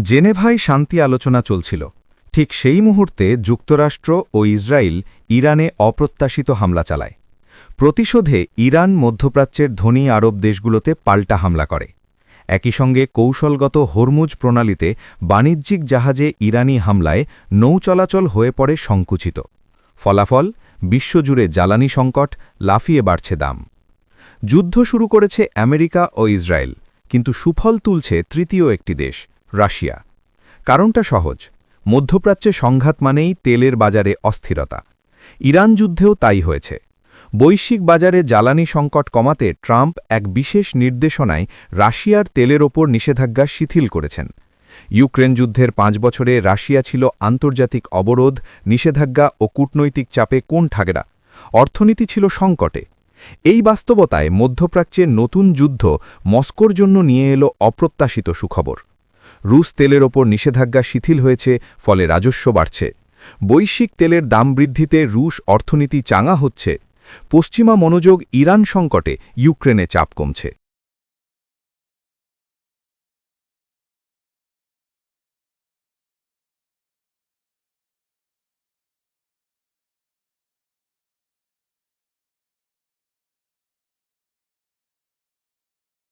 জেনেভায় শান্তি আলোচনা চলছিল। ঠিক সেই মুহূর্তে যুক্তরাষ্ট্র ও ইসরায়েল ইরানে অপ্রত্যাশিত হামলা চালায়। প্রতিশোধে ইরান মধ্যপ্রাচ্যের ধনী আরব দেশগুলোতে পাল্টা হামলা করে। একই সঙ্গে কৌশলগত হরমুজ প্রণালীতে বাণিজ্যিক জাহাজে ইরানি হামলায় নৌ চলাচল হয়ে পড়ে সংকুচিত। ফলাফল, বিশ্বজুড়ে জ্বালানি সংকট, লাফিয়ে বাড়ছে দাম। যুদ্ধ শুরু করেছে আমেরিকা ও ইসরায়েল, কিন্তু সুফল তুলছে তৃতীয় একটি দেশ, রাশিয়া। কারণটা সহজ, মধ্যপ্রাচ্যে সংঘাত মানেই তেলের বাজারে অস্থিরতা। ইরান যুদ্ধেও তাই হয়েছে। বৈশ্বিক বাজারে জ্বালানি সংকট কমাতে ট্রাম্প এক বিশেষ নির্দেশনায় রাশিয়ার তেলের ওপর নিষেধাজ্ঞা শিথিল করেছেন। ইউক্রেন যুদ্ধের 5 বছরে রাশিয়া ছিল আন্তর্জাতিক অবরোধ, নিষেধাজ্ঞা ও কূটনৈতিক চাপে কোণ ঠাগড়া। অর্থনীতি ছিল সংকটে। এই বাস্তবতায় মধ্যপ্রাচ্যের নতুন যুদ্ধ মস্কোর জন্য নিয়ে এলো অপ্রত্যাশিত সুখবর। রুশ তেলের ওপর নিষেধাজ্ঞা শিথিল হয়েছে, ফলে রাজস্ব বাড়ছে। বৈশ্বিক তেলের দাম বৃদ্ধিতে রুশ অর্থনীতি চাঙা হচ্ছে। পশ্চিমা মনোযোগ ইরান সংকটে, ইউক্রেনে চাপ কমছে।